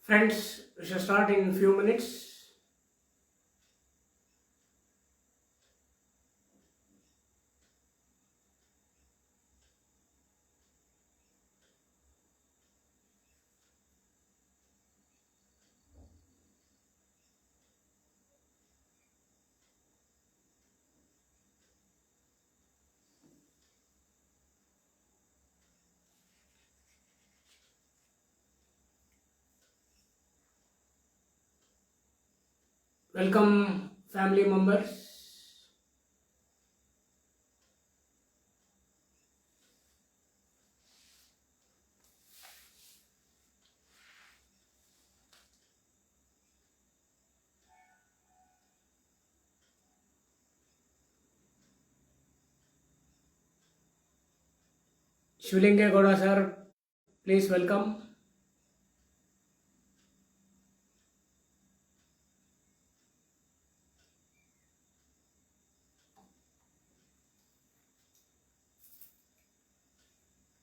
Friends, we shall start in few minutes. Welcome, family members. Shivalinga Gowda sir, please welcome.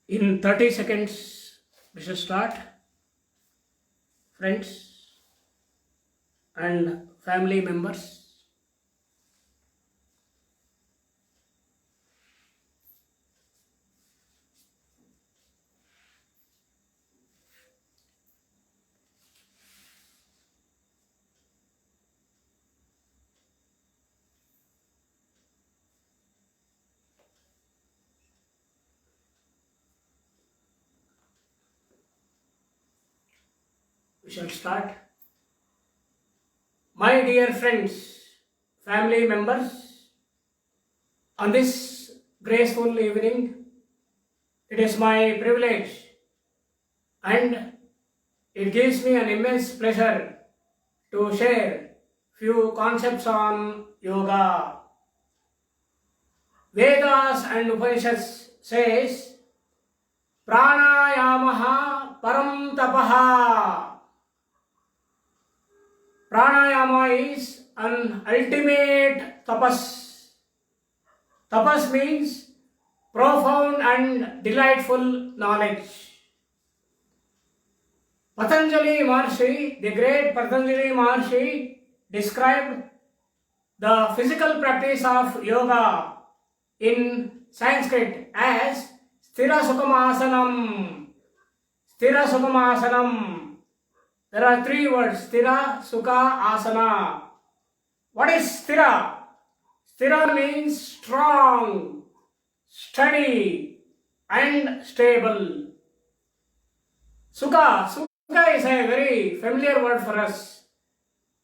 In 30 seconds, we shall start. Friends and family members. We shall start. My dear friends, family members, on this graceful evening, it is my privilege and it gives me an immense pleasure to share few concepts on yoga. Vedas and Upanishads says pranayamaha param tapaha. Pranayama is an ultimate tapas. Tapas means profound and delightful knowledge. Patanjali Maharshi, the great Patanjali Maharshi, described the physical practice of yoga in Sanskrit as Sthira Sukhamasanam. Sthira Sukhamasanam. There are three words, Sthira, Sukha, Asana. What is Sthira? Sthira means strong, steady and stable. Sukha. Sukha is a very familiar word for us.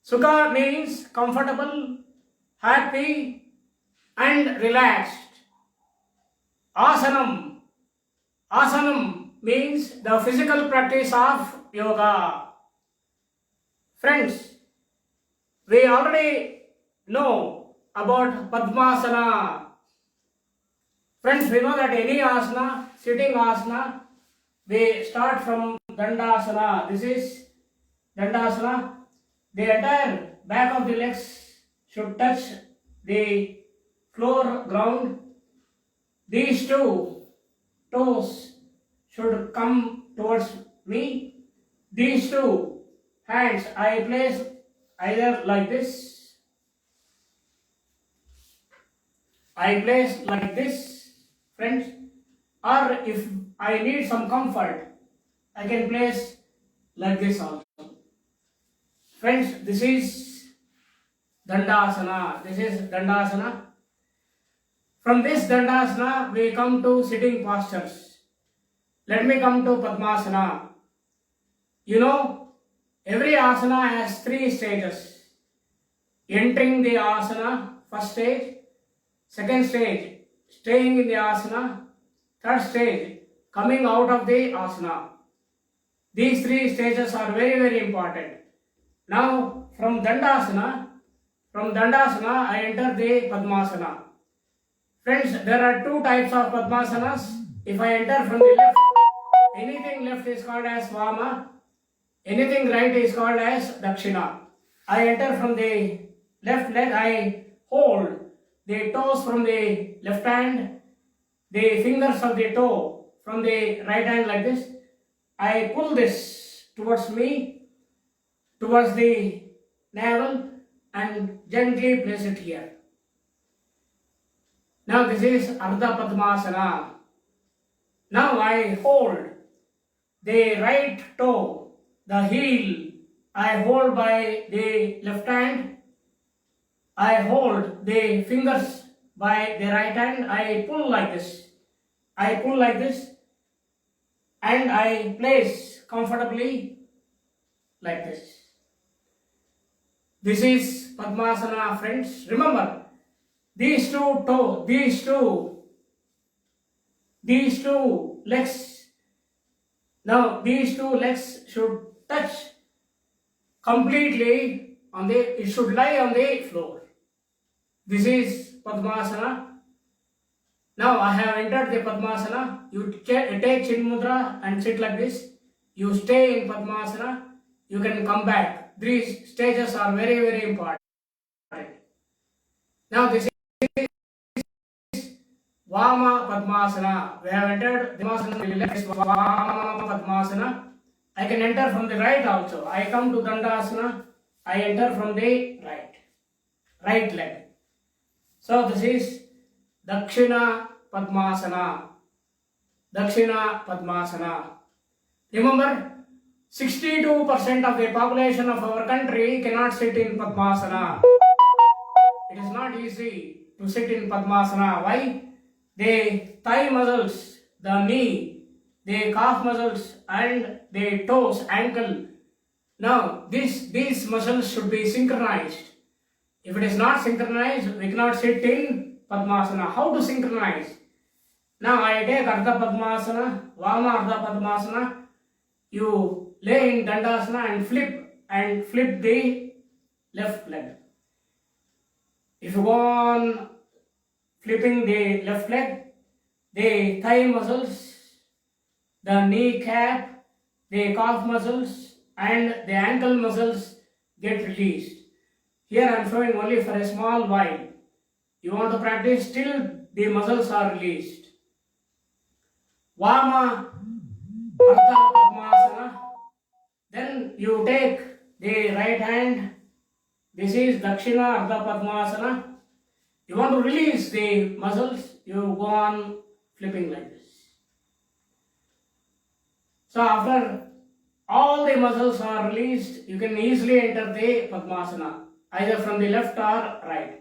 Sukha means comfortable, happy and relaxed. Asanam. Asanam means the physical practice of yoga. Friends, we already know about Padmasana. Friends, we know that any asana, sitting asana, we start from Dandasana. This is Dandasana. The entire back of the legs should touch the floor ground. These two toes should come towards me. These two hands I place either like this. I place like this, friends, or if I need some comfort, I can place like this also. Friends, this is Dandasana. This is Dandasana. From this Dandasana, we come to sitting postures. Let me come to Padmasana. You know, every asana has 3 stages. Entering the asana, first stage. Second stage, staying in the asana. Third stage, coming out of the asana. These 3 stages are very, very important. Now, from Dandasana, I enter the Padmasana. Friends, there are 2 types of Padmasanas. If I enter from the left, anything left is called as Vama, anything right is called as Dakshina. I enter from the left leg, I hold the toes from the left hand, the fingers of the toe from the right hand like this. I pull this towards me, towards the navel, and gently place it here. Now this is Ardha Padmasana. Now I hold the right toe, the heel, I hold by the left hand. I hold the fingers by the right hand. I pull like this. And I place comfortably like this. This is Padmasana, friends. Remember, these two legs. Now these 2 legs should touch completely it should lie on the floor. This is Padmasana. Now I have entered the Padmasana. You take Chin Mudra and sit like this. You stay in Padmasana. You can come back. These stages are very, very important. Now this is Vama Padmasana. We have entered the Vama Padmasana. I can enter from the right also. I come to Dandasana. I enter from the right leg. So this is Dakshina Padmasana. Remember, 62% of the population of our country cannot sit in Padmasana. It is not easy to sit in Padmasana. Why? The thigh muscles, the knee, the calf muscles and the toes, ankle. Now these muscles should be synchronized. If it is not synchronized, we cannot sit in Padmasana. How to synchronize? Now I take Ardha Padmasana, Vama Ardha Padmasana. You lay in Dandasana and flip the left leg. If you go on flipping the left leg, the thigh muscles, the kneecap, the calf muscles and the ankle muscles get released. Here I am showing only for a small while. You want to practice till the muscles are released. Vama Ardha Padmasana. Then you take the right hand. This is Dakshina Ardha Padmasana. You want to release the muscles, you go on flipping like this. So after all the muscles are released, you can easily enter the Padmasana, either from the left or right.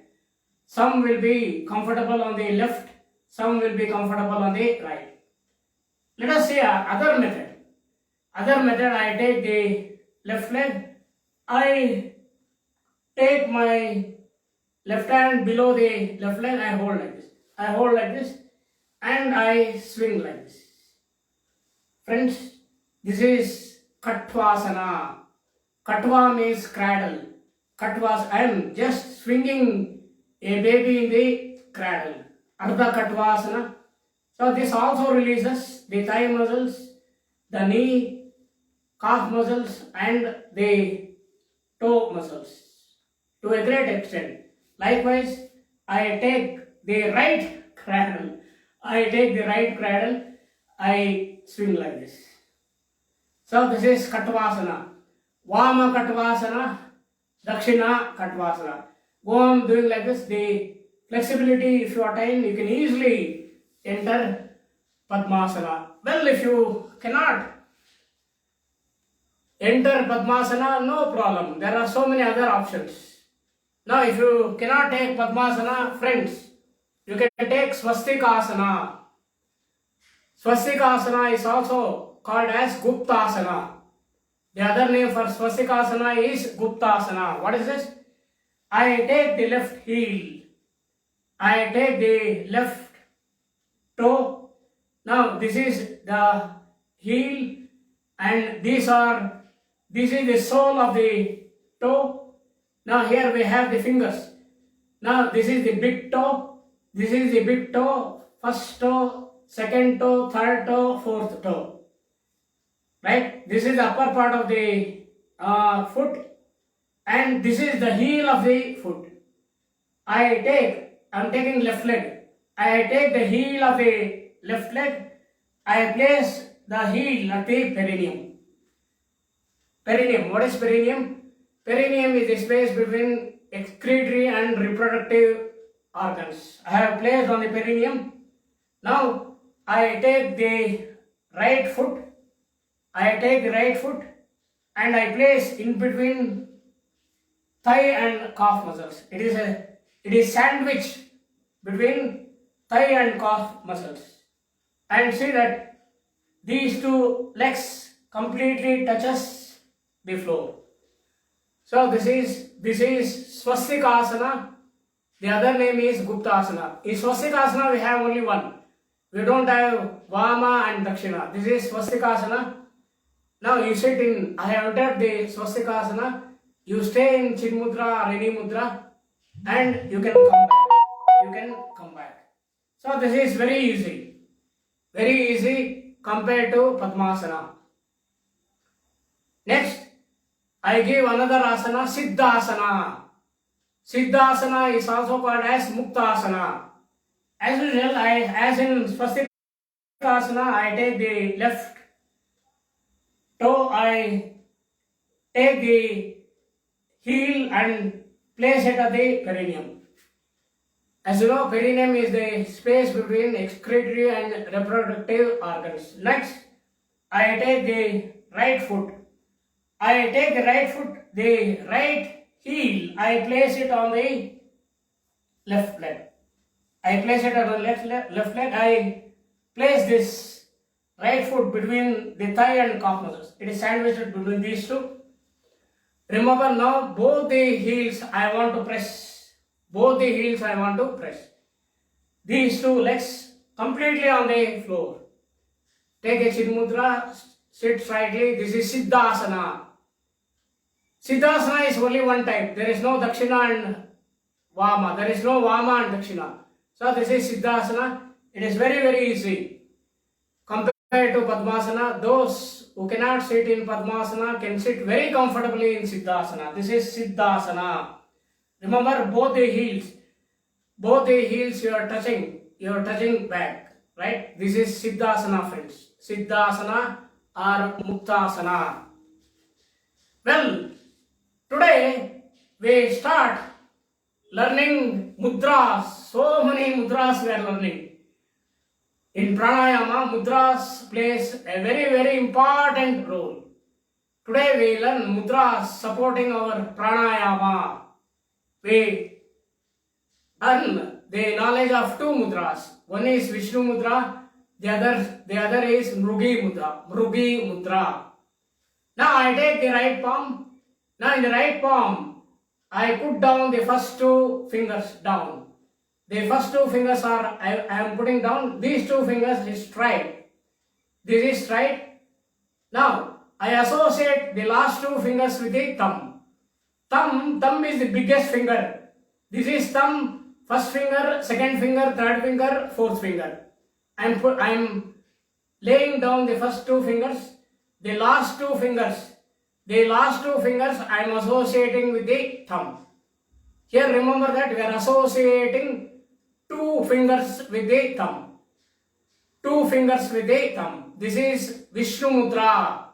Some will be comfortable on the left, some will be comfortable on the right. Let us see other method. I take the left leg, I take my left hand below the left leg, I hold like this, and I swing like this. Friends, this is Katvasana. Katva means cradle. Katvas, I am just swinging a baby in the cradle. Ardha Katvasana. So this also releases the thigh muscles, the knee, calf muscles and the toe muscles to a great extent. Likewise, I take the right cradle. I swing like this. So this is Katvasana. Vama Katvasana, Dakshina Katvasana. Go on doing like this. The flexibility, if you attain, you can easily enter Padmasana. Well, if you cannot enter Padmasana, no problem. There are so many other options. Now, if you cannot take Padmasana, friends, You can take Swastikasana. Swastikasana is also called as Guptasana. The other name for Swastikasana is Guptasana. What is this? I take the left heel. I take the left toe. Now this is the heel and this is the sole of the toe. Now here we have the fingers. Now this is the big toe. This is the big toe, first toe, second toe, third toe, fourth toe. Right? This is the upper part of the foot and this is the heel of the foot. I'm taking left leg. I take the heel of the left leg. I place the heel at the perineum. Perineum. What is perineum? Perineum is the space between excretory and reproductive organs. I have placed on the perineum. Now I take the right foot. And I place in between thigh and calf muscles. It is sandwiched between thigh and calf muscles. And see that these two legs completely touches the floor. So this is Swastikasana. The other name is Guptasana. In Swastikasana we have only one. We don't have Vama and Dakshina. This is Swastikasana. Now you sit in, I have entered the Swastikasana. You stay in Chin Mudra or any Mudra and you can come back. So this is very easy compared to Padmasana. Next, I give another asana, Siddhasana. Siddhasana is also called as Muktasana. As usual, as in Swastikasana, I take the left toe, I take the heel and place it at the perineum. As you know, perineum is the space between excretory and reproductive organs. Next, I take the right foot. The right heel, I place it on the left leg. I place this right foot between the thigh and calf muscles. It is sandwiched between these two. Remember now, both the heels I want to press. These two legs completely on the floor. Take a Chin Mudra, sit slightly. This is Siddhasana. Siddhasana is only one type. There is no Dakshina and Vama. There is no Vama and Dakshina. So this is Siddhasana. It is very easy. Compared to Padmasana, those who cannot sit in Padmasana can sit very comfortably in Siddhasana. This is Siddhasana. Remember both the heels you are touching back, right? This is Siddhasana, friends. Siddhasana or Muktasana. Well, today we start learning mudras. So many mudras we are learning. In pranayama, mudras plays a very important role. Today we learn mudras supporting our pranayama. We earn the knowledge of two mudras. One is Vishnu Mudra, the other is Mrugi Mudra. Now I take the right palm. Now in the right palm, I put down the first two fingers down. The first two fingers are, I am putting down, these two fingers is straight. This is straight. Now I associate the last two fingers with the thumb. Thumb is the biggest finger. This is thumb, first finger, second finger, third finger, fourth finger. I am laying down the first two fingers. The last two fingers I am associating with the thumb. Here remember that we are associating two fingers with the thumb. This is Vishnu Mudra,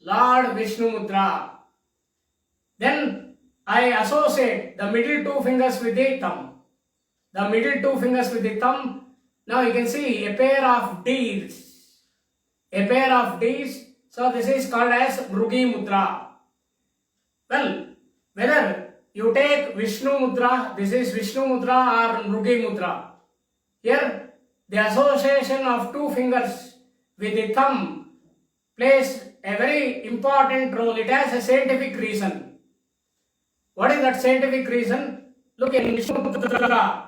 Lord Vishnu Mudra. Then I associate the middle two fingers with the thumb. Now you can see a pair of Ds. So this is called as Mrugi Mudra. Well, whether you take Vishnu Mudra, this is Vishnu Mudra or Mrugi Mudra. Here, the association of two fingers with the thumb plays a very important role. It has a scientific reason. What is that scientific reason? Look in Vishnu Mudra.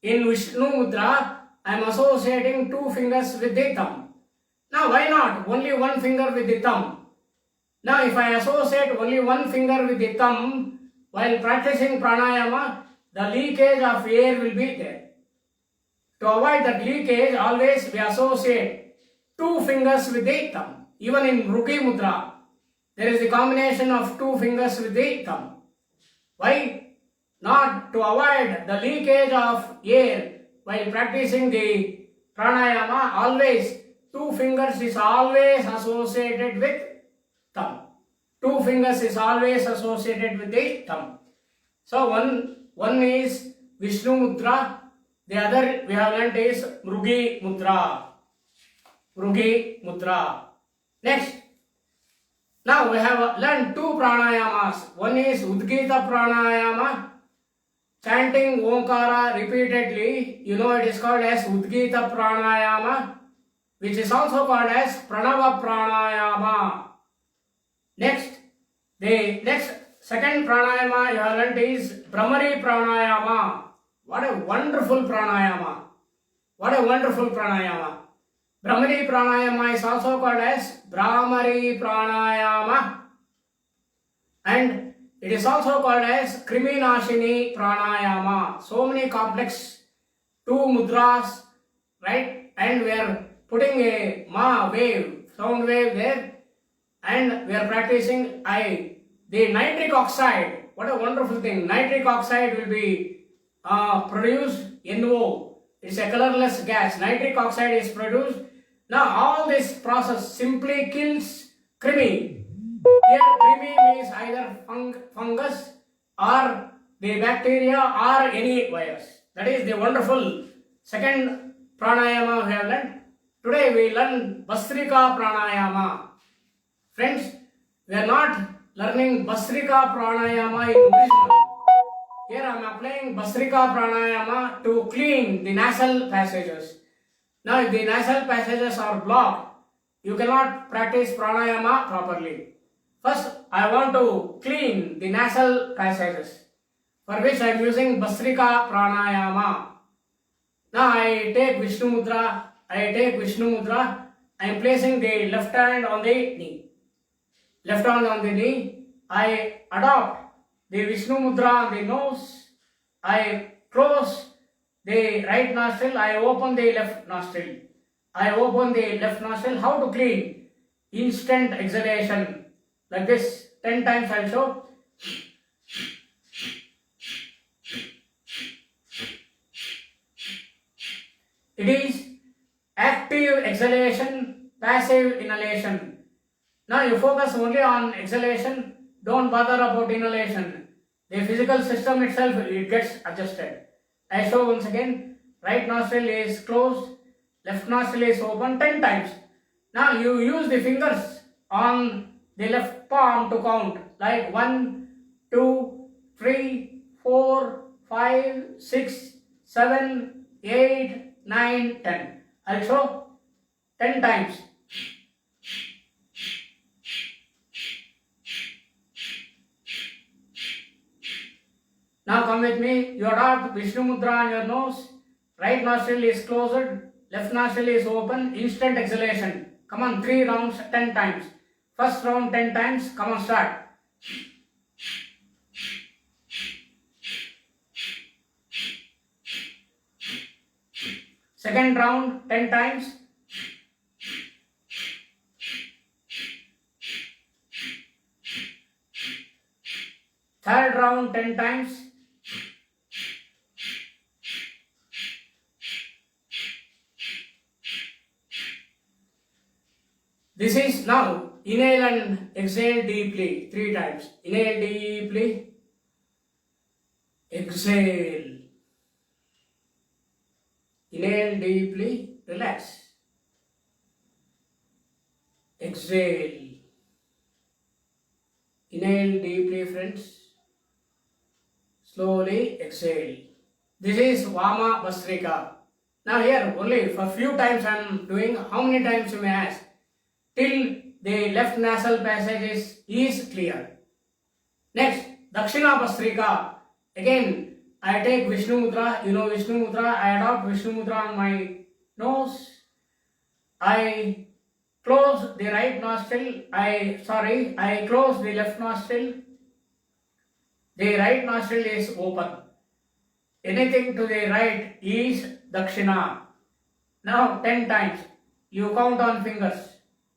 In Vishnu Mudra, I am associating two fingers with the thumb. Now, why not only one finger with the thumb? Now, if I associate only one finger with the thumb while practicing pranayama, the leakage of air will be there. To avoid that leakage, always we associate two fingers with the thumb. Even in Mrugi Mudra, there is a combination of two fingers with the thumb. Why? Not to avoid the leakage of air while practicing the pranayama, always two fingers is always associated with thumb. Two fingers is always associated with the thumb. So one is Vishnu Mudra, the other we have learnt is Mrugi Mudra. Mrugi Mudra. Next, now we have learned two pranayamas. One is Udgita pranayama, chanting Omkara repeatedly. You know it is called as Udgita pranayama, which is also called as Pranava pranayama. Next, the next second pranayama you have learnt is Brahmari pranayama. What a wonderful pranayama. What a wonderful pranayama. Brahmari pranayama is also called as Brahmari pranayama, and it is also called as Kriminashini pranayama. So many complex two mudras, right? And we are putting a ma wave, sound wave there, and we are practicing the nitric oxide. What a wonderful thing. Nitric oxide will be produced NO. It's a colorless gas. Nitric oxide is produced. Now all this process simply kills krimi. Here krimi means either fungus or the bacteria or any virus. That is the wonderful second pranayama we have learned. Today we learn Bhastrika pranayama. Friends, we are not learning Bhastrika pranayama in original. Here I am applying Bhastrika pranayama to clean the nasal passages. Now if the nasal passages are blocked, you cannot practice pranayama properly. First, I want to clean the nasal passages, for which I am using Bhastrika pranayama. Now I take Vishnu Mudra, I am placing the left hand on the knee. Left hand on the knee, I adopt the Vishnu Mudra on the nose, I close the right nostril, I open the left nostril. How to clean? Instant exhalation. Like this, 10 times I will show. It is active exhalation, passive inhalation. Now you focus only on exhalation, don't bother about inhalation. The physical system itself, it gets adjusted. I show once again, right nostril is closed, left nostril is open 10 times. Now you use the fingers on the left palm to count, like 1, 2, 3, 4, 5, 6, 7, 8, 9, 10. I'll show 10 times. Now come with me, you adopt Vishnu Mudra on your nose, right nostril is closed, left nostril is open, instant exhalation. Come on, 3 rounds, 10 times. First round 10 times, come on, start. Second round 10 times. Third round 10 times. This is now inhale and exhale deeply 3 times. Inhale deeply, exhale. Inhale deeply, relax. Exhale. Inhale deeply, friends. Slowly exhale. This is Vama Bhastrika. Now here only for few times I am doing. How many times you may ask? Till the left nasal passage is clear. Next, Dakshina Bhastrika. Again, I take Vishnu Mudra. You know Vishnu Mudra. I adopt Vishnu Mudra on my nose. I close the right nostril. I close the left nostril. The right nostril is open. Anything to the right is Dakshina. Now 10 times. You count on fingers.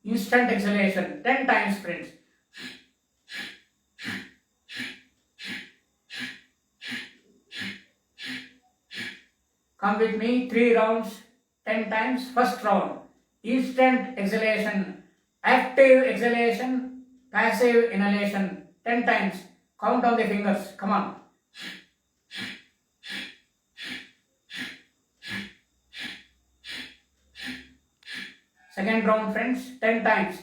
Instant exhalation. 10 times, friends. Come with me. 3 rounds. 10 times. First round. Instant exhalation. Active exhalation. Passive inhalation. 10 times. Count on the fingers. Come on. Second round, friends, 10 times.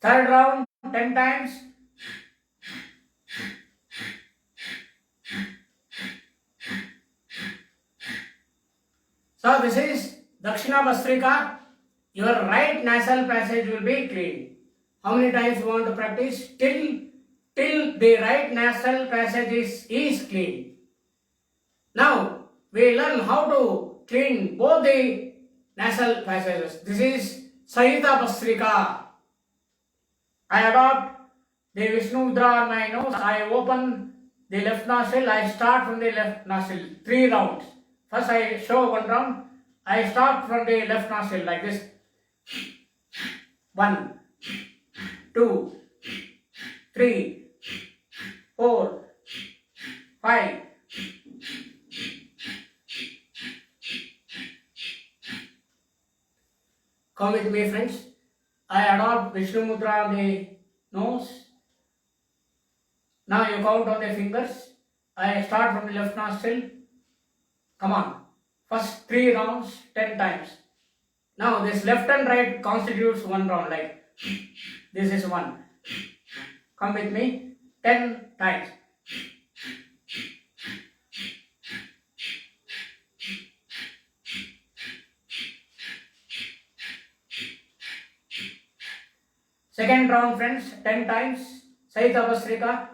Third round, 10 times. So this is Dakshina Bhastrika. Your right nasal passage will be clean. How many times you want to practice? Till the right nasal passage is clean. Now, we learn how to clean both the nasal passages. This is Sahita Bhastrika. I adopt the Vishnu Mudra on my nose. I open the left nostril. I start from the left nostril. 3 rounds. First I show 1 round. I start from the left nostril like this. 1, 2, 3, 4, 5. Come with me, friends. I adopt Vishnu Mudra on the nose. Now you count on the fingers. I start from the left nostril. Come on. First 3 rounds, 10 times. Now this left and right constitutes 1 round. Like this is 1. Come with me. 10 times. Second round, friends, 10 times. Sahita Bhastrika.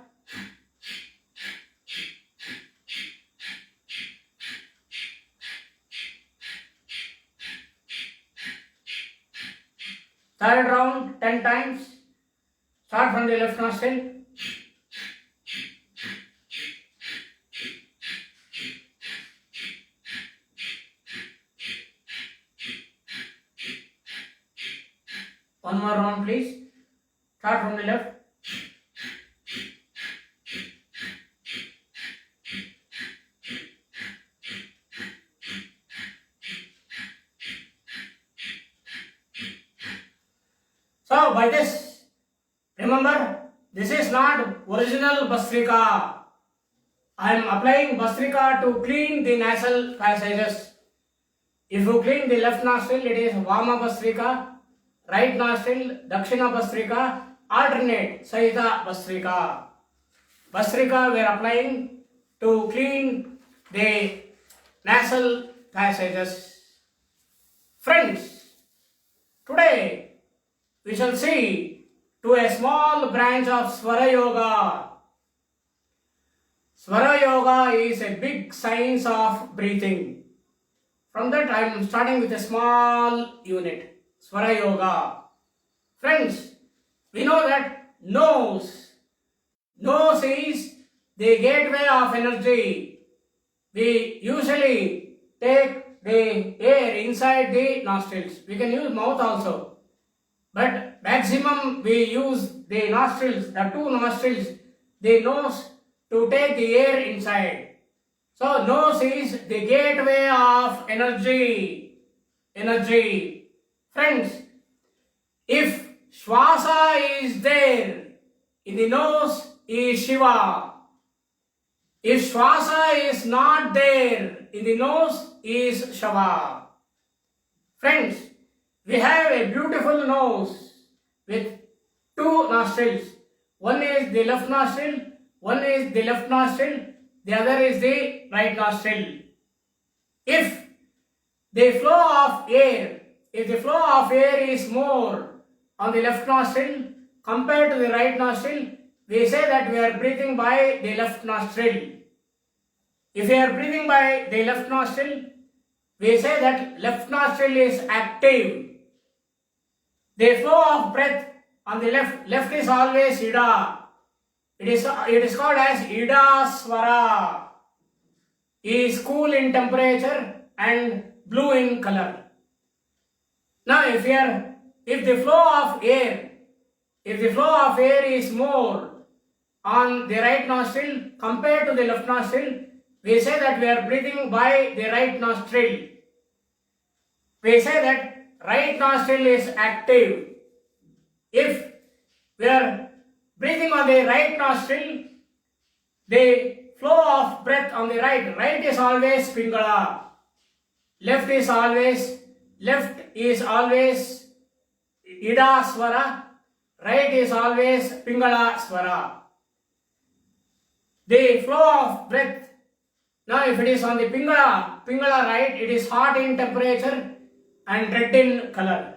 Third round, 10 times. Start from the left nostril. One more round, please. Start from the left. So by this, remember, this is not original Bhastrika. I am applying Bhastrika to clean the nasal passages. If you clean the left nostril, it is Vama Bhastrika. Right nostril, Dakshina Bhastrika. Alternate, Sahita Bhastrika. Bhastrika we are applying to clean the nasal passages. Friends, today we shall see to a small branch of Swara Yoga. Swara Yoga is a big science of breathing. From that I am starting with a small unit, Swara Yoga. Friends, we know that nose is the gateway of energy. We usually take the air inside the nostrils. We can use mouth also. But maximum we use the nostrils, the 2 nostrils, the nose to take the air inside. So nose is the gateway of energy. Friends, if Shwasa is there, in the nose is Shiva. If Shwasa is not there, in the nose is Shava. Friends, we have a beautiful nose with 2 nostrils. One is the left nostril, One is the left nostril, the other is the right nostril. If the flow of air, if the flow of air is more on the left nostril compared to the right nostril, we say that we are breathing by the left nostril. If we are breathing by the left nostril, we say that left nostril is active. The flow of breath on the left is always Ida. It is called as Ida Swara. Is cool in temperature and blue in color. Now if the flow of air is more on the right nostril compared to the left nostril, we say that we are breathing by the right nostril. We say that right nostril is active. If we are breathing on the right nostril, the flow of breath on the right is always Pingala. Left is always Ida Swara, right is always Pingala Swara. The flow of breath, now if it is on the Pingala right, it is hot in temperature and red in color.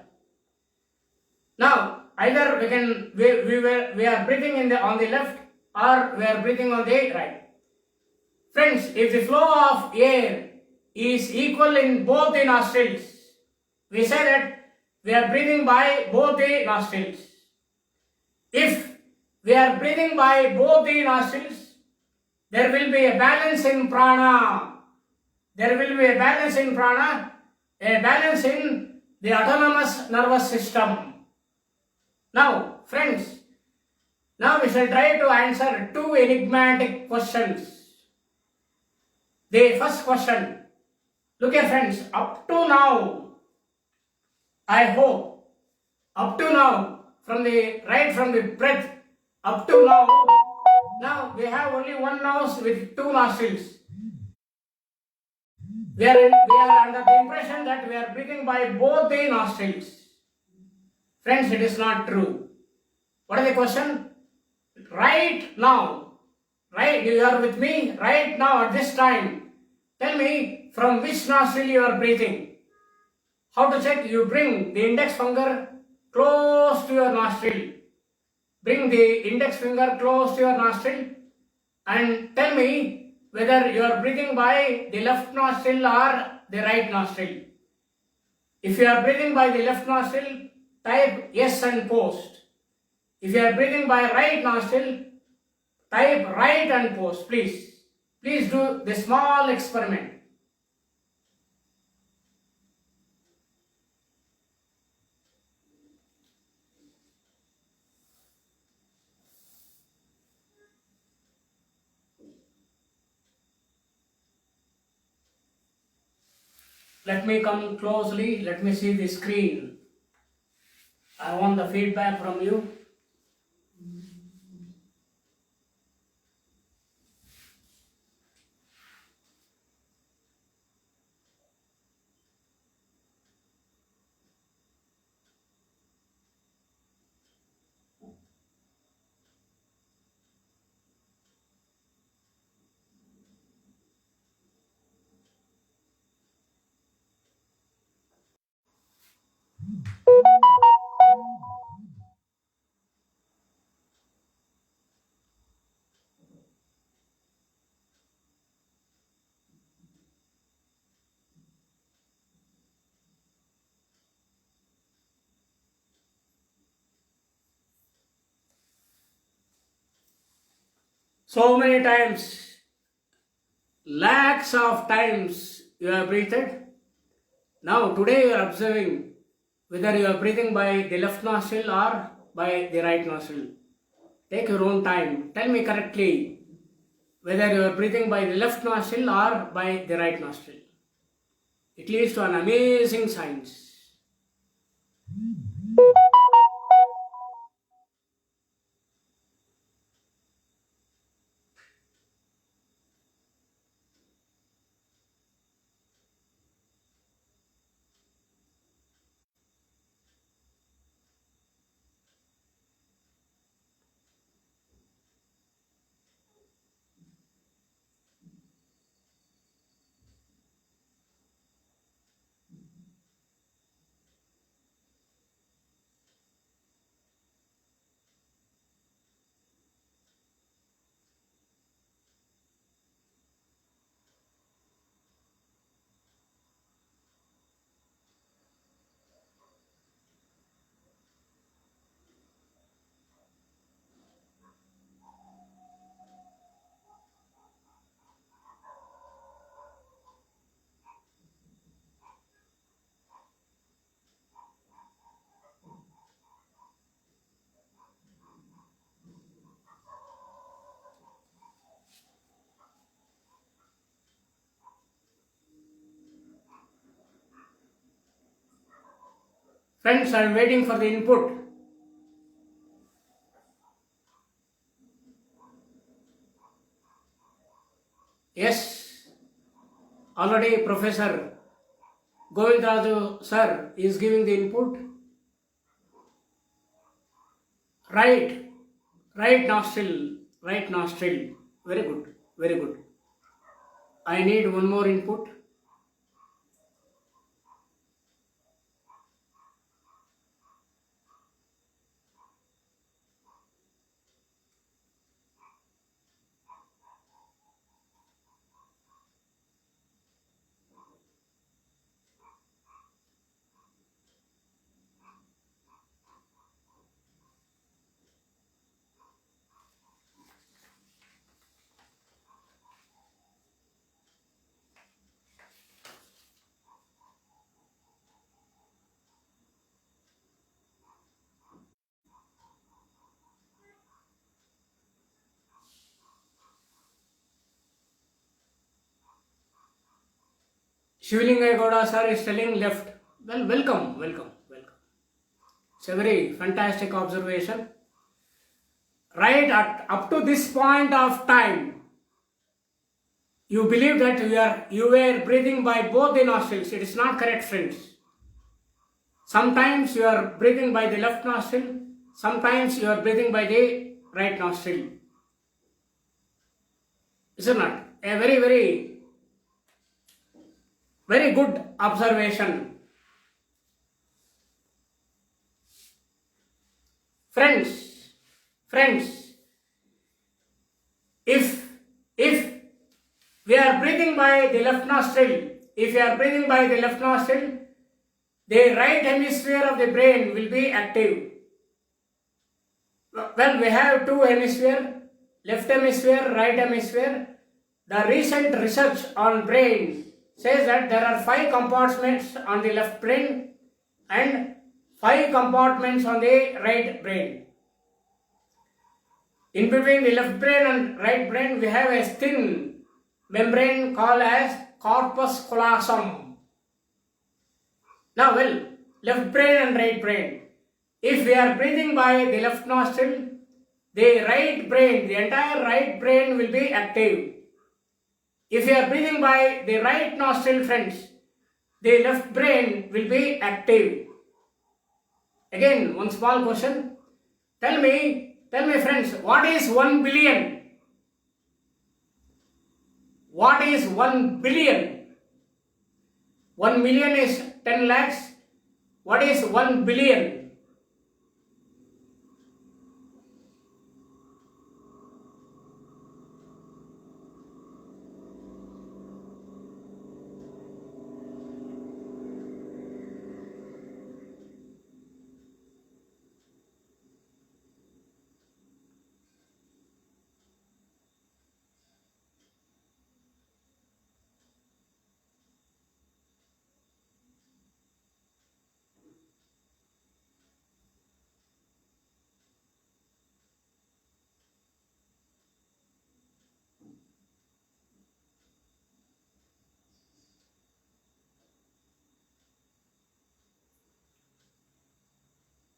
Now either we are breathing on the left or we are breathing on the right. Friends, if the flow of air is equal in both the nostrils, we say that we are breathing by both the nostrils. If we are breathing by both the nostrils, there will be a balance in prana. There will be a balance in prana, a balance in the autonomous nervous system. Now, friends, now we shall try to answer two enigmatic questions. The first question, look here friends, up to now, I hope, up to now, from the breath, up to now we have only one nose with two nostrils. We are under the impression that we are breathing by both the nostrils. Friends, it is not true. What is the question? Right now, right, you are with me, right now at this time, tell me from which nostril you are breathing. How to check? You bring the index finger close to your nostril. Bring the index finger close to your nostril and tell me whether you are breathing by the left nostril or the right nostril. If you are breathing by the left nostril, type yes and post. If you are breathing by right nostril, type right and post, please. Please do the small experiment. Let me come closely, let me see the screen. I want the feedback from you. So many times, lakhs of times you have breathed. Now today you are observing whether you are breathing by the left nostril or by the right nostril. Take your own time. Tell me correctly whether you are breathing by the left nostril or by the right nostril. It leads to an amazing science. Friends, I am waiting for the input. Yes, already Professor Govindraju sir is giving the input. Right, right nostril, right nostril. Very good, very good. I need one more input. Shivalinga Gowda sir is telling left. Well, welcome, welcome, welcome. It's a very fantastic observation. Right up to this point of time, you believe that you were breathing by both the nostrils. It is not correct, friends. Sometimes you are breathing by the left nostril, sometimes you are breathing by the right nostril. Is it not? A very, very, very good observation. Friends, if we are breathing by the left nostril, the right hemisphere of the brain will be active. Well, we have two hemispheres, left hemisphere, right hemisphere. The recent research on brain says that there are 5 compartments on the left brain and 5 compartments on the right brain. In between the left brain and right brain, we have a thin membrane called as corpus callosum. Now, well, left brain and right brain. If we are breathing by the left nostril, the entire right brain will be active. If you are breathing by the right nostril, friends, the left brain will be active. Again, one small question. Tell me friends, what is 1 billion? What is 1 billion? 1 million is 10 lakhs. What is 1 billion?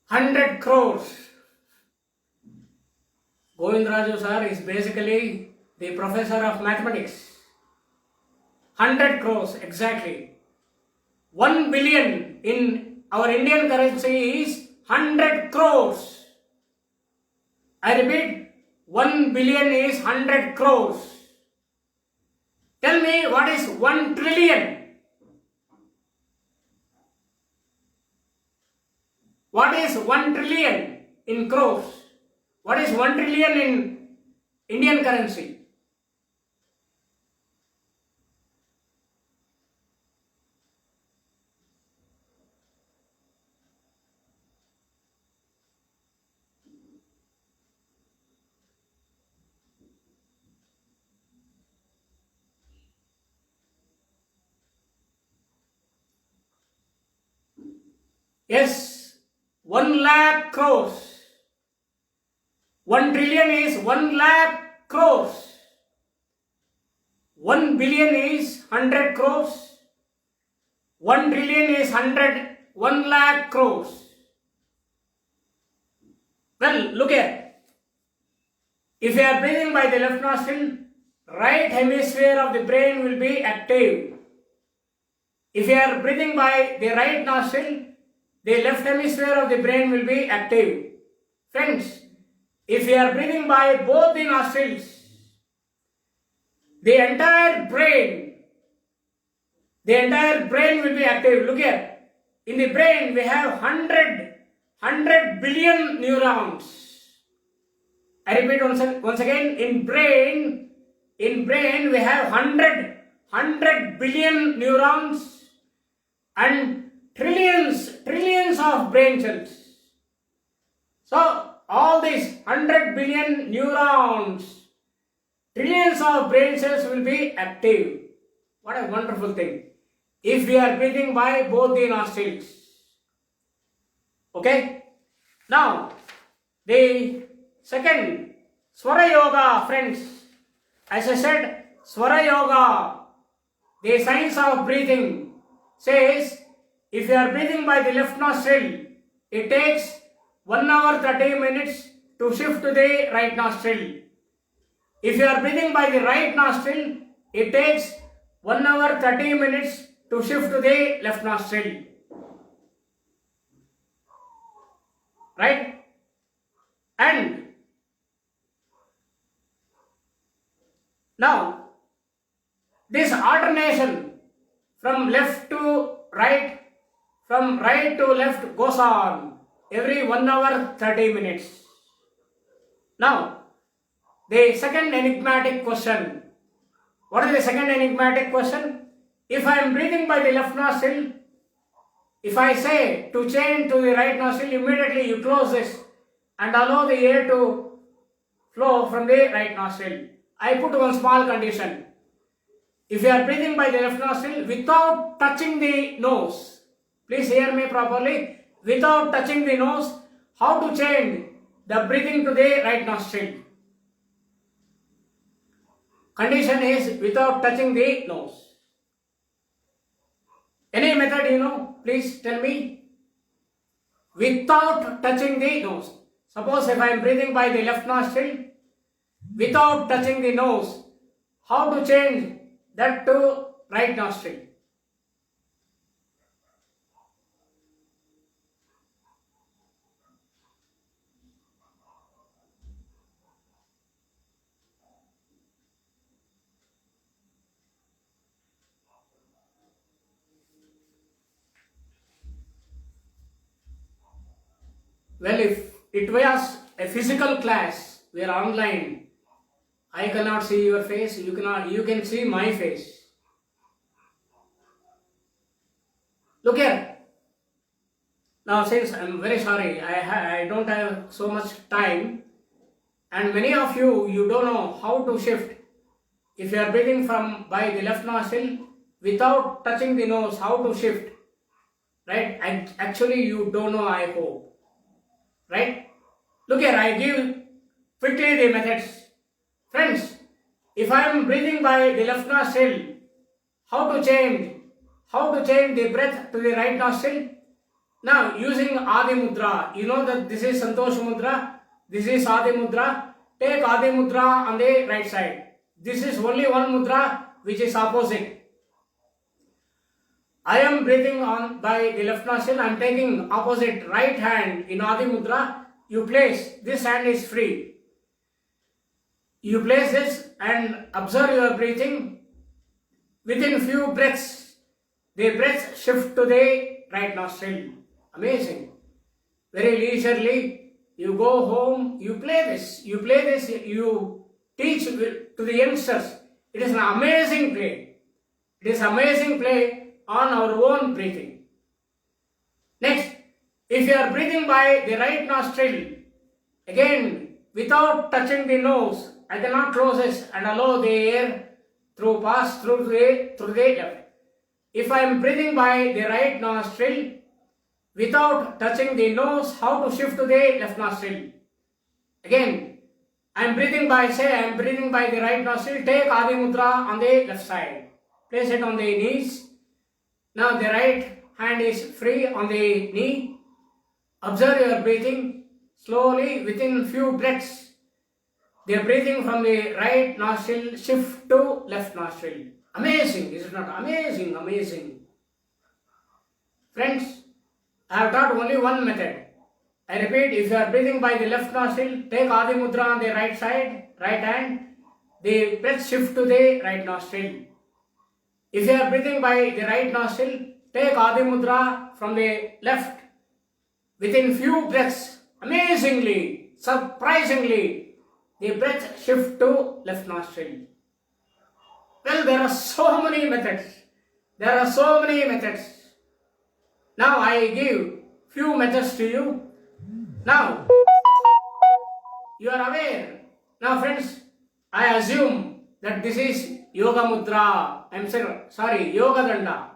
Hundred crores. Govindraju sir is basically the professor of mathematics. 100 crores, exactly. 1 billion in our Indian currency is 100 crores. I repeat, 1 billion is 100 crores. Tell me, what is 1 trillion? What is 1 trillion in crores? What is 1 trillion in Indian currency? Yes, 1 lakh crores. 1 trillion is 1 lakh crores. 1 billion is 100 crores. 1 trillion is 100 1 lakh crores. Well, look here. If you are breathing by the left nostril, right hemisphere of the brain will be active. If you are breathing by the right nostril, the left hemisphere of the brain will be active. Friends, if you are breathing by both the nostrils, the entire brain will be active. Look here. In the brain, we have 100 billion neurons. I repeat once again. In brain, we have 100 billion neurons and trillions of brain cells. So, all these 100 billion neurons, trillions of brain cells will be active. What a wonderful thing. If we are breathing by both the nostrils. Okay? Now, the second, Swara Yoga, friends. As I said, Swara Yoga, the science of breathing, says if you are breathing by the left nostril, it takes 1 hour 30 minutes to shift to the right nostril. If you are breathing by the right nostril, it takes 1 hour 30 minutes to shift to the left nostril. Right? And now, this alternation from left to right, from right to left goes on every 1 hour 30 minutes. Now, the second enigmatic question. What is the second enigmatic question? If I am breathing by the left nostril, if I say to change to the right nostril, immediately you close this and allow the air to flow from the right nostril. I put one small condition. If you are breathing by the left nostril without touching the nose, please hear me properly, without touching the nose, how to change the breathing to the right nostril? Condition is without touching the nose. Any method you know, please tell me. Without touching the nose. Suppose if I am breathing by the left nostril, without touching the nose, how to change that to right nostril? Well, if it was a physical class, we are online, I cannot see your face, you can see my face. Look here. Now, since I am very sorry, I don't have so much time, and many of you don't know how to shift. If you are breathing from by the left nostril without touching the nose, how to shift, right? Actually, you don't know, I hope, right? Look here, I give quickly the methods. Friends, if I am breathing by the left nostril, how to change the breath to the right nostril? Now, using Adi Mudra, you know that this is Santosh Mudra, this is Adi Mudra. Take Adi Mudra on the right side. This is only one mudra which is opposite. I am breathing on by the left nostril. I am taking opposite right hand in Adi Mudra. You place, this hand is free. You place this and observe your breathing. Within few breaths, the breath shift to the right nostril. Amazing. Very leisurely. You go home, you play this, you teach to the youngsters. It is an amazing play. It is amazing play on our own breathing. Next, if you are breathing by the right nostril, again, without touching the nose, I cannot close this and allow the air to pass through the left. If I am breathing by the right nostril, without touching the nose, how to shift to the left nostril? Again, I am breathing by the right nostril. Take Adi Mudra on the left side. Place it on the knees. Now the right hand is free on the knee. Observe your breathing slowly within few breaths. The breathing from the right nostril shift to left nostril. Amazing, is it not? Amazing, amazing. Friends, I have taught only one method. I repeat, if you are breathing by the left nostril, take Adi Mudra on the right side, right hand. The breath shift to the right nostril. If you are breathing by the right nostril, take Adi Mudra from the left. Within few breaths, amazingly, surprisingly, the breath shift to left nostril. Well, there are so many methods. There are so many methods. Now I give few methods to you. Now, you are aware. Now friends, I assume that this is Yoga Mudra. Yoga Danda.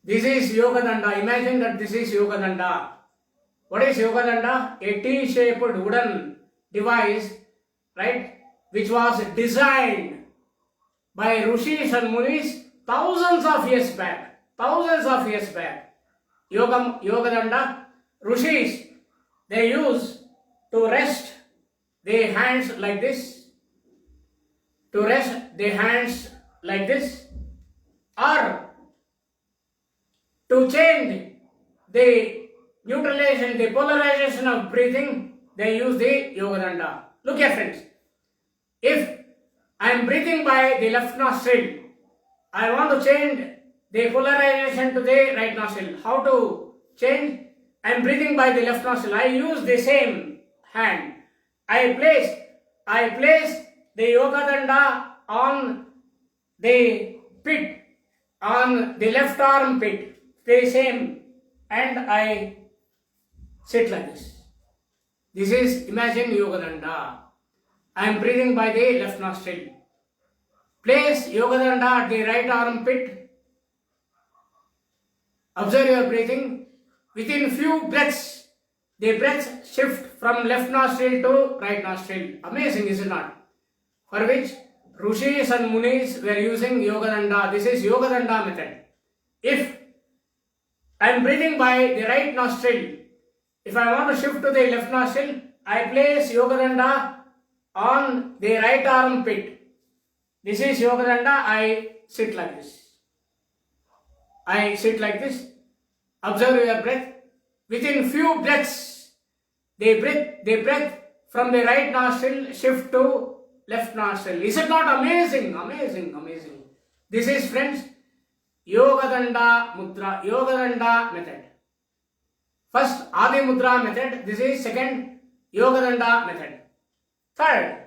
This is Yoga Danda. Imagine that this is Yoga Danda. What is Yoga Danda? A T-shaped wooden device, right, which was designed by Rishis and Munis thousands of years back. Thousands of years back. Yoga Danda. Rishis, they use to rest their hands like this. To rest their hands like this. Or to change the neutralization, the polarization of breathing, they use the Yoga Danda. Look here friends, if I am breathing by the left nostril, I want to change the polarization to the right nostril. How to change? I am breathing by the left nostril. I use the same hand. I place the Yoga Danda on the pit, on the left arm pit, the same, and I sit like this. This is, imagine Yoga Danda. I am breathing by the left nostril. Place Yoga Danda at the right arm pit. Observe your breathing. Within few breaths, the breath shift from left nostril to right nostril. Amazing, is it not? For which Rishis and Munis were using Yoga Danda. This is Yoga Danda method. If I am breathing by the right nostril, if I want to shift to the left nostril, I place Yoga Danda on the right arm pit. This is Yoga Danda. I sit like this. I sit like this. Observe your breath. Within few breaths, the breath from the right nostril shift to left nostril. Is it not amazing? Amazing, amazing. This is, friends, Yoga Danda Mudra, Yoga Danda method. First, Adi Mudra method. This is second, Yoga Danda method. Third,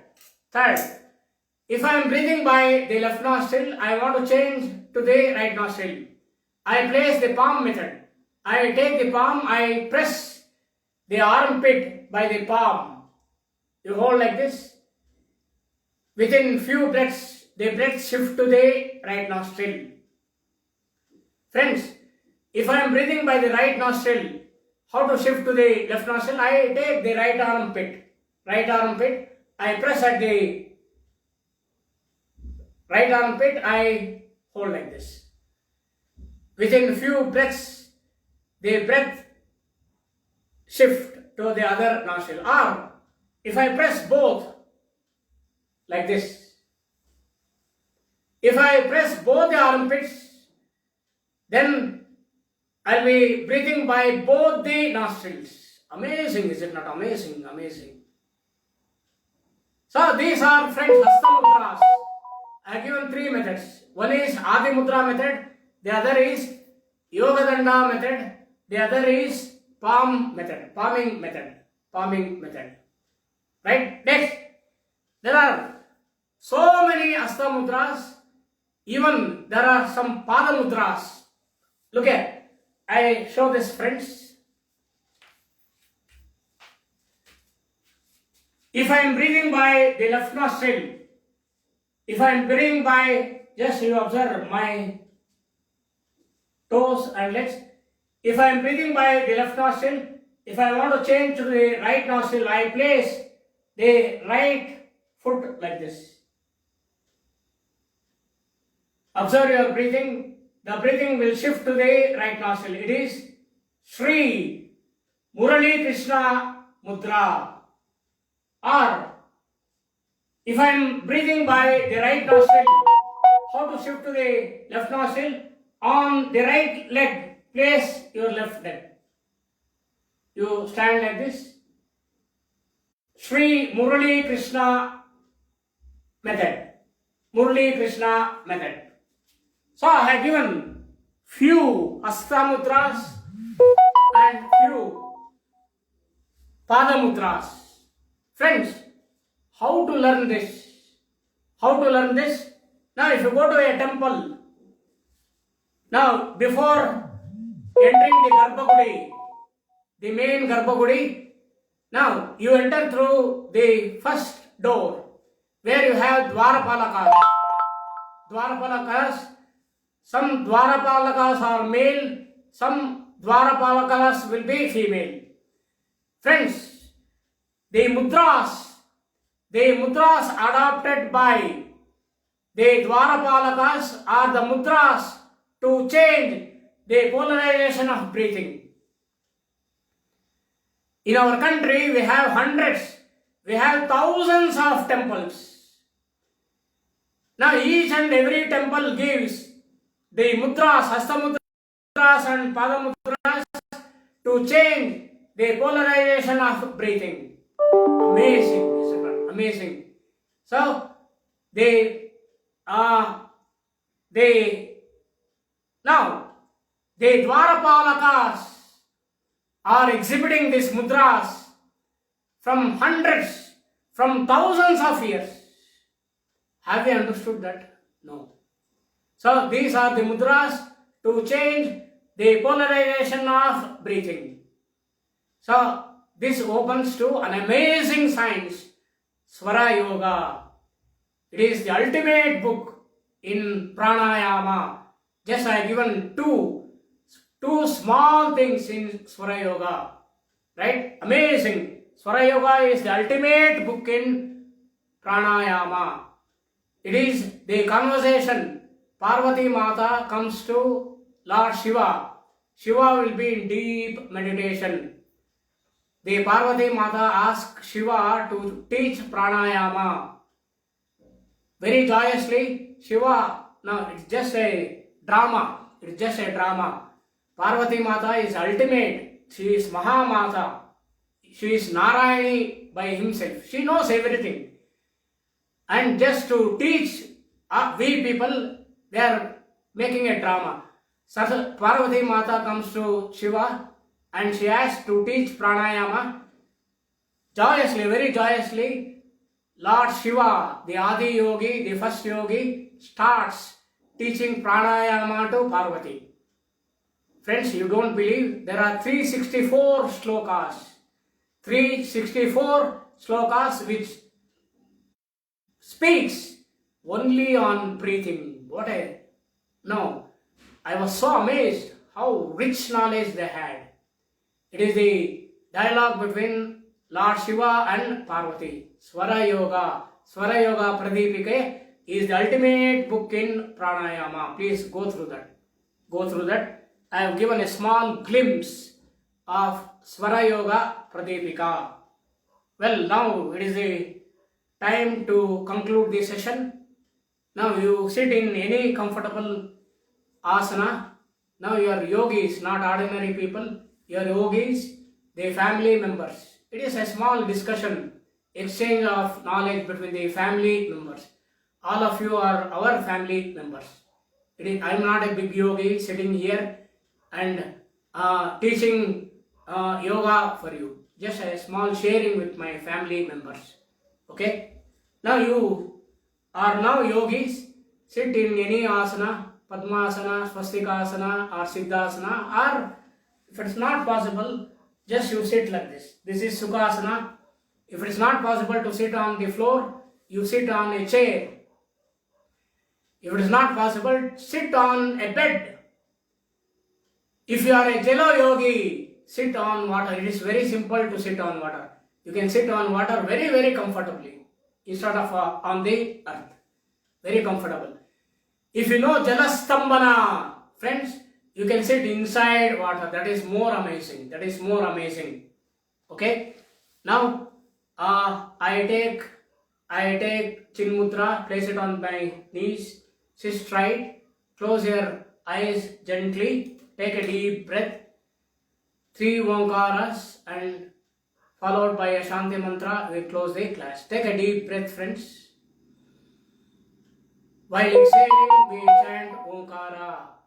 if I am breathing by the left nostril, I want to change to the right nostril. I place the palm method. I take the palm, I press the armpit by the palm. You hold like this. Within few breaths, the breath shift to the right nostril. Friends, if I am breathing by the right nostril, how to shift to the left nostril? I take the right armpit. I press at the right armpit, I hold like this. Within few breaths, the breath shift to the other nostril. Or if I press both like this, if I press both the armpits, then I'll be breathing by both the nostrils. Amazing, is it not? Amazing, amazing. So these are, friends, Hasta Mudras. I have given three methods. One is Adi Mudra method, the other is Yoga Danda method, the other is palming method. Right? Next, there are so many Hasta Mudras, even there are some Pada Mudras. Look at, I show this, friends. If I am breathing by the left nostril, if I am breathing by, just you observe my toes and legs. If I am breathing by the left nostril, if I want to change to the right nostril, I place the right foot like this. Observe your breathing. the breathing will shift to the right nostril. It is Sri Murali Krishna Mudra. Or if I am breathing by the right nostril, how to shift to the left nostril? On the right leg, place your left leg. You stand like this. Sri Murali Krishna method. Murali Krishna method. So I have given few Hasta Mudras and few Pada Mudras. Friends, how to learn this? How to learn this? Now if you go to a temple, now before entering the Garbhagudi, the main Garbhagudi, now you enter through the first door where you have Dwarapalakas. Dwarapalakas, some Dwarapalakas are male, some Dwarapalakas will be female. Friends, the mudras adopted by the Dwarapalakas are the mudras to change the polarization of breathing. In our country, we have hundreds, we have thousands of temples. Now, each and every temple gives the mudras, Hasta Mudras and Pada Mudras to change the polarization of breathing. Amazing, amazing. So, now, the Dwarapalakas are exhibiting these mudras from hundreds, from thousands of years. Have you understood that? No. So these are the mudras to change the polarization of breathing. So this opens to an amazing science, Swara Yoga. It is the ultimate book in pranayama. Just I have given two small things in Swara Yoga. Right? Amazing. Swara Yoga is the ultimate book in pranayama. It is the conversation. Parvati Mata comes to Lord Shiva. Shiva will be in deep meditation. The Parvati Mata asks Shiva to teach pranayama. Very joyously, Shiva, now it's just a drama. It's just a drama. Parvati Mata is ultimate. She is Mahamata. She is Narayani by himself. She knows everything. And just to teach we people, they are making a drama. So Parvati Mata comes to Shiva and she has to teach pranayama. Joyously, very joyously, Lord Shiva, the Adi Yogi, the first yogi, starts teaching pranayama to Parvati. Friends, you don't believe, there are 364 slokas. 364 slokas which speaks only on breathing. No, I was so amazed how rich knowledge they had. It is the dialogue between Lord Shiva and Parvati. Swara Yoga Pradipika is the ultimate book in pranayama. Please go through that. I have given a small glimpse of Swara Yoga Pradipika. Well, now it is a time to conclude this session. Now you sit in any comfortable asana. Now you are yogis, not ordinary people. You are yogis, the family members. It is a small discussion, exchange of knowledge between the family members. All of you are our family members. I am not a big yogi sitting here and teaching yoga for you. Just a small sharing with my family members. Okay? Now you are now yogis. Sit in any asana, Padmasana, Swastikasana or Siddhasana, or if it is not possible, just you sit like this. This is Sukhasana. If it is not possible to sit on the floor, you sit on a chair. If it is not possible, sit on a bed. If you are a Jalo yogi, sit on water. It is very simple to sit on water. You can sit on water very, very comfortably instead of on the earth. Very comfortable. If you know Jalastambhana, Friends, you can sit inside water. That is more amazing. That is more amazing. Okay. Now, I take chin mudra, place it on my knees, sit straight, close your eyes gently, take a deep breath, 3 Omkaras and followed by a Shanti mantra. We close the class. Take a deep breath, friends. While exhaling, we chant Omkara.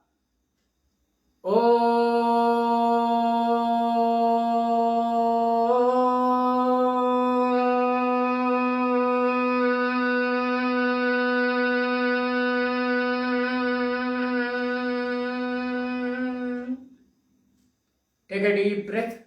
Take a deep breath.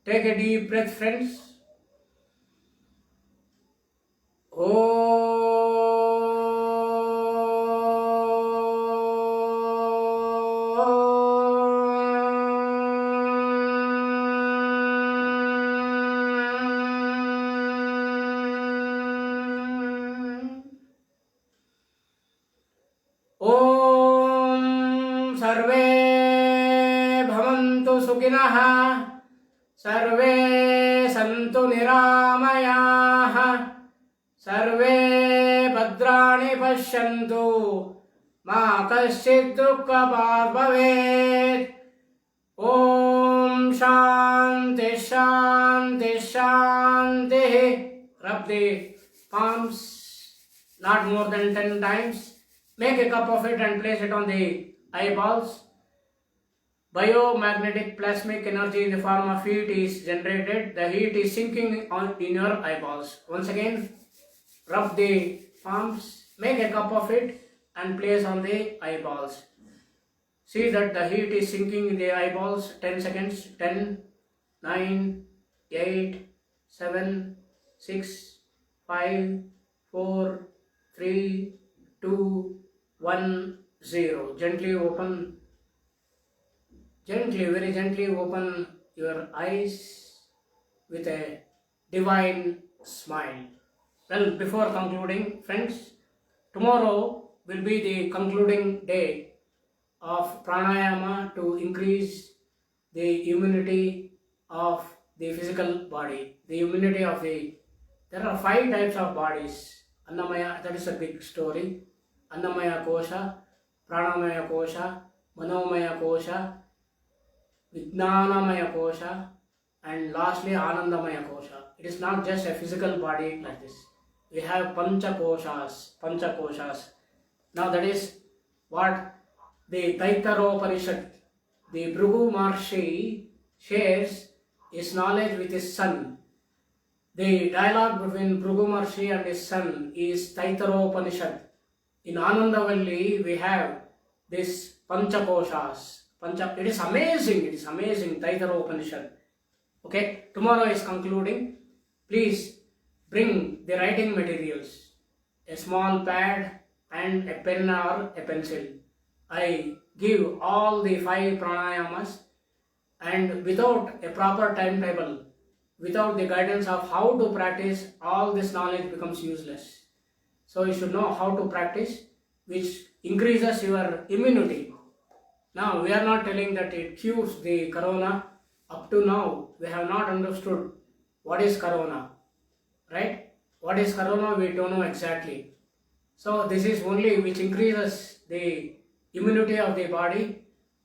Take a deep breath, friends. Om Sarve Bhavantu Sukhinah सर्वे सन्तु निरामयाः सर्वे भद्राणि पश्यन्तु मा कश्चित् दुःखभाग् भवेत् ॐ शान्ति शान्ति शान्तिः. Rub the palms not more than 10 times. Make a cup of it and place it on the eyeballs. Biomagnetic plasmic energy in the form of heat is generated. The heat is sinking in your eyeballs. Once again, rub the palms, make a cup of it and place on the eyeballs. See that the heat is sinking in the eyeballs. 10 seconds. 10, 9, 8, 7, 6, 5, 4, 3, 2, 1, 0. Gently, very gently open your eyes with a divine smile. Well, before concluding, friends, tomorrow will be the concluding day of pranayama to increase the immunity of the physical body. The immunity of there are 5 types of bodies. Annamaya, that is a big story. Annamaya kosha, pranamaya kosha, manomaya kosha, Vijnanamaya kosha, and lastly Anandamaya kosha. It is not just a physical body like this. We have pancha koshas. Now that is what the Taitaropanishad, the Bhrigu Maharshi shares his knowledge with his son. The dialogue between Bhrigu Maharshi and his son is Taitaropanishad. In Anandavalli we have this pancha koshas. It is amazing, Taitara Upanishad. Okay, tomorrow is concluding. Please bring the writing materials, a small pad and a pen or a pencil. I give all the 5 pranayamas, and without a proper timetable, without the guidance of how to practice, all this knowledge becomes useless. So you should know how to practice, which increases your immunity. Now, we are not telling that it cures the corona. Up to now, we have not understood what is corona, right? What is corona, we don't know exactly. So, this is only which increases the immunity of the body,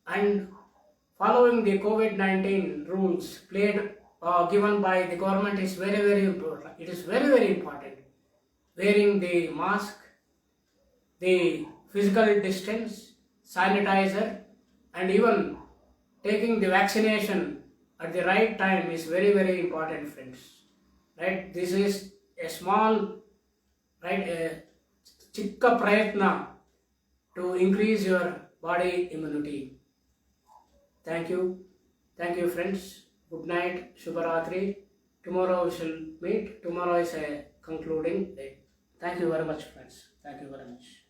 and following the COVID-19 rules given by the government is very important. It is very important. Wearing the mask, the physical distance, sanitizer, and even taking the vaccination at the right time is very important, friends. Right? This is a small, right, a chikka prayatna to increase your body immunity. Thank you, friends. Good night, Shubharatri. Tomorrow we shall meet. Tomorrow is a concluding day. Thank you very much, friends. Thank you very much.